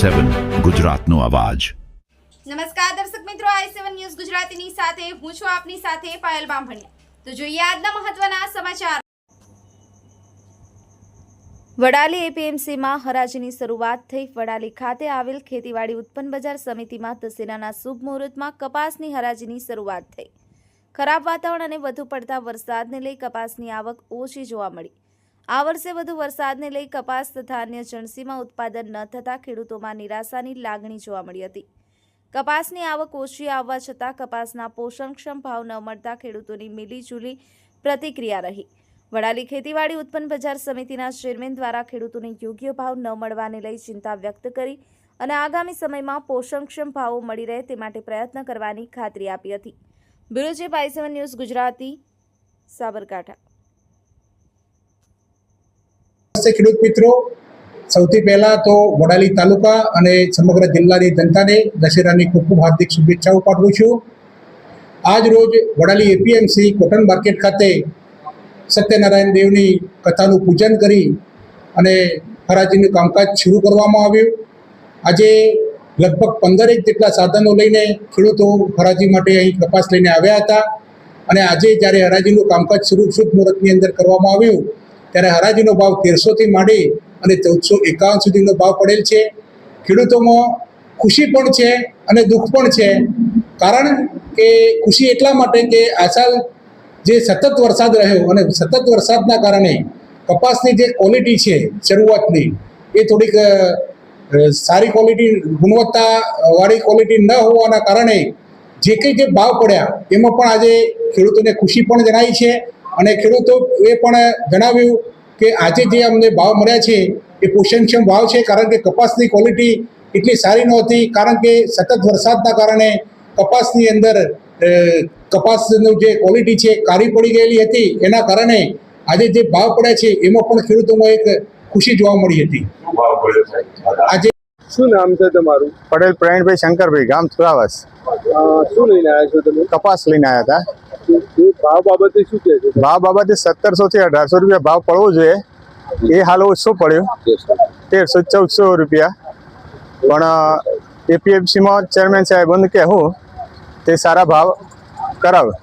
i7 ગુજરાતનો અવાજ। નમસ્કાર દર્શક મિત્રો, i7 ન્યૂઝ ગુજરાતીની સાથે હું છું આપની સાથે પાયલ બામભણિયા। તો જોઈએ આજના મહત્વના સમાચાર। વડાલી એપીએમસીમાં હરાજીની શરૂઆત થઈ। વડાલી ખાતે આવેલ ખેતીવાડી ઉત્પન્ન બજાર સમિતિમાં દશેરાના શુભ મુહૂર્તમાં કપાસની હરાજીની શરૂઆત થઈ। ખરાબ વાતાવરણ અને વધુ પડતા વરસાદને લઈ કપાસની આવક ઓછી જોવા મળી। આ વર્ષે વધુ વરસાદને લઈ કપાસ તથા અન્ય જણસીમાં ઉત્પાદન ન થતાં ખેડૂતોમાં નિરાશાની લાગણી જોવા મળી હતી। કપાસની આવક ઓછી આવવા છતાં કપાસના પોષણક્ષમ ભાવ ન મળતા ખેડૂતોની મિલીજુલી પ્રતિક્રિયા રહી। વડાલી ખેતીવાડી ઉત્પન્ન બજાર સમિતિના ચેરમેન દ્વારા ખેડૂતોને યોગ્ય ભાવ ન મળવાને લઈ ચિંતા વ્યક્ત કરી અને આગામી સમયમાં પોષણક્ષમ ભાવો મળી રહે તે માટે પ્રયત્ન કરવાની ખાતરી આપી હતી। Bureau chief i7 news Gujarati, Sabarkantha. ખેડૂત મિત્રો, સૌથી પહેલા તો વડાલી તાલુકા અને સમગ્ર જિલ્લાની જનતાને દશેરાની ખૂબ ખૂબ હાર્દિક શુભેચ્છાઓ પાઠવું છું। આજ રોજ વડાલી એપીએમસી કોટન માર્કેટ ખાતે સત્યનારાયણ દેવની કથાનું પૂજન કરી અને હરાજીનું કામકાજ શરૂ કરવામાં આવ્યું। આજે લગભગ 15 જેટલા સાધનો લઈને ખેડૂતો હરાજી માટે અહીં કપાસ લઈને આવ્યા હતા અને આજે જ્યારે હરાજીનું કામકાજ શુભ મુહૂર્તની અંદર કરવામાં આવ્યું ત્યારે હરાજીનો ભાવ 1300થી માંડી અને 1451 સુધીનો ભાવ પડેલ છે। ખેડૂતોમાં ખુશી પણ છે અને દુઃખ પણ છે। કારણ કે ખુશી એટલા માટે કે આ સાલ જે સતત વરસાદ રહ્યો અને સતત વરસાદના કારણે કપાસની જે ક્વોલિટી છે શરૂઆતની એ થોડીક સારી ક્વોલિટી, ગુણવત્તાવાળી ક્વોલિટી ન હોવાના કારણે જે કંઈ જે ભાવ પડ્યા એમાં પણ આજે ખેડૂતોને ખુશી પણ જણાઈ છે અને ખેડૂતોએ પણ જણાવ્યું કે આજે જે અમને ભાવ મળ્યા છે એ પોષણક્ષમ ભાવ છે। કારણ કે કપાસની ક્વોલિટી એટલી સારી નહોતી, કારણ કે સતત વરસાદના કારણે કપાસની અંદર કપાસનું જે ક્વોલિટી છે કાળી પડી ગયેલી હતી। એના કારણે આજે જે ભાવ પડ્યા છે એમાં પણ ખેડૂતોમાં એક ખુશી જોવા મળી હતી। આજે શું નામ છે તમારું? પટેલ પ્રવીણભાઈ શંકરભાઈ, ગામ સુરાવાસ। શું લઈને આવ્યા છો તમે? કપાસ લઈને આવ્યા હતા। ભાવ બાબતે શું કહે છે? ભાવ બાબતે 1700 થી 1800 રૂપિયા ભાવ પડવો જોઈએ, એ હાલ ઓછો પડ્યો, 1300-1400 રૂપિયા। પણ એપીએમસીમાં ચેરમેન સાહેબ કે હું તે સારા ભાવ કરાવે।